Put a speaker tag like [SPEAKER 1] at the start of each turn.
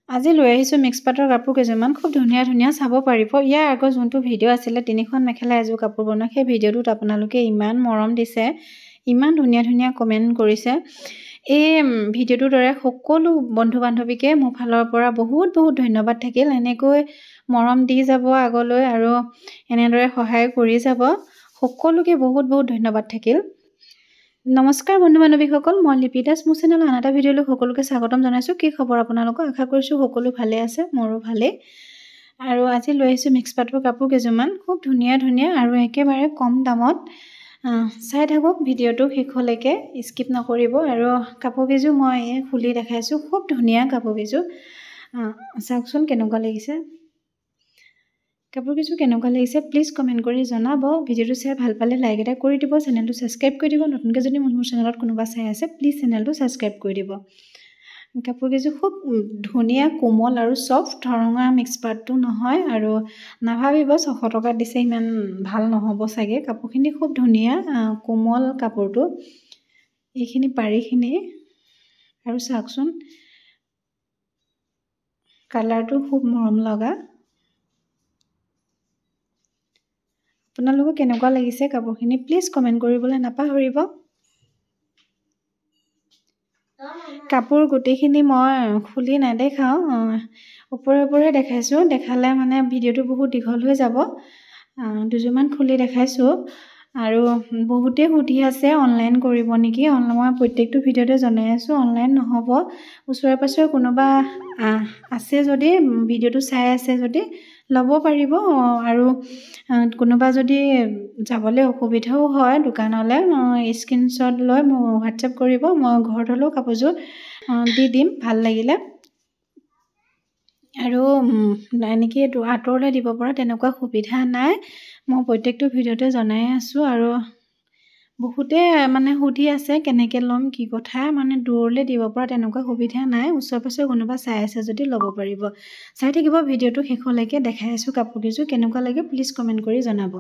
[SPEAKER 1] আজি লৈ আহিছোঁ মিক্স পাটৰ কাপোৰ কেইযোৰমান খুব ধুনীয়া ধুনীয়া চাব পাৰিব। ইয়াৰ আগৰ যোনটো ভিডিঅ' আছিলে 3খন মেখেলা এযোৰ কাপোৰ বনোৱা, সেই ভিডিঅ'টোত আপোনালোকে ইমান মৰম দিছে, ইমান ধুনীয়া ধুনীয়া কমেণ্ট কৰিছে। এই ভিডিঅ'টোৰ দৰে সকলো বন্ধু বান্ধৱীকে মোৰ ফালৰ পৰা বহুত বহুত ধন্যবাদ থাকিল। এনেকৈ মৰম দি যাব আগলৈ আৰু এনেদৰে সহায় কৰি যাব। সকলোকে বহুত বহুত ধন্যবাদ থাকিল। নমস্কাৰ বন্ধু বান্ধৱীসকল, মই লিপি দাস। মোৰ চেনেলৰ আন এটা ভিডিঅ'লৈ সকলোকে স্বাগতম জনাইছোঁ। কি খবৰ আপোনালোকৰ? আশা কৰিছোঁ সকলো ভালে আছে, মোৰো ভালেই। আৰু আজি লৈ আহিছোঁ মিক্স পাটৰ কাপোৰ কেইযোৰমান খুব ধুনীয়া ধুনীয়া আৰু একেবাৰে কম দামত। চাই থাকক ভিডিঅ'টো শেষলৈকে, স্কিপ নকৰিব। আৰু কাপোৰ কেইযোৰ মই খুলি দেখাইছোঁ, খুব ধুনীয়া কাপোৰ কেইযোৰ। চাওকচোন কেনেকুৱা লাগিছে। কাপোৰ কেইযোৰ কেনেকুৱা লাগিছে প্লিজ কমেণ্ট কৰি জনাব। ভিডিঅ'টো চাই ভাল পালে লাইক এটা কৰি দিব, চেনেলটো ছাবস্ক্ৰাইব কৰি দিব। নতুনকৈ যদি মোৰ চেনেলত কোনোবা চাই আছে প্লিজ চেনেলটো ছাবস্ক্ৰাইব কৰি দিব। কাপোৰ কেইযোৰ খুব ধুনীয়া, কোমল আৰু ছফ্ট। ৰঙা মিক্স পাটটো নহয় আৰু নাভাবিব 600 টকাত দিছে ইমান ভাল নহ'ব চাগে। কাপোৰখিনি খুব ধুনীয়া, কোমল কাপোৰটো। এইখিনি পাৰিখিনি আৰু চাওকচোন কালাৰটো খুব মৰম লগা। আপোনালোকক কেনেকুৱা লাগিছে কাপোৰখিনি প্লিজ কমেণ্ট কৰিবলৈ নাপাহৰিব। কাপোৰ গোটেইখিনি মই খুলি নেদেখাওঁ, ওপৰে ওপৰে দেখাইছোঁ। দেখালে মানে ভিডিঅ'টো বহুত দীঘল হৈ যাব। দুযোৰমান খুলি দেখাইছোঁ। আৰু বহুতেই সুধি আছে অনলাইন কৰিব নেকি। মই প্ৰত্যেকটো ভিডিঅ'তে জনাই আছোঁ অনলাইন নহ'ব। ওচৰে পাঁজৰে কোনোবা আছে যদি, ভিডিঅ'টো চাই আছে যদি ল'ব পাৰিব। আৰু কোনোবা যদি যাবলৈ অসুবিধাও হয় দোকানলৈ, স্ক্ৰীনশ্বট লৈ মোক হোৱাটছএপ কৰিব, মই ঘৰত হ'লেও কাপোৰযোৰ দি দিম ভাল লাগিলে। আৰু এনেকৈ আঁতৰলৈ দিব পৰা তেনেকুৱা সুবিধা নাই। মই প্ৰত্যেকটো ভিডিঅ'তে জনাই আছোঁ। আৰু বহুতে মানে সুধি আছে কেনেকৈ ল'ম কি কথা, মানে দূৰলৈ দিব পৰা তেনেকুৱা সুবিধা নাই। ওচৰে পাঁজৰে কোনোবা চাই আছে যদি ল'ব পাৰিব। চাই থাকিব ভিডিঅ'টো শেষলৈকে, দেখাই আছোঁ কাপোৰ কেইযোৰ কেনেকুৱা লাগে প্লিজ কমেণ্ট কৰি জনাব।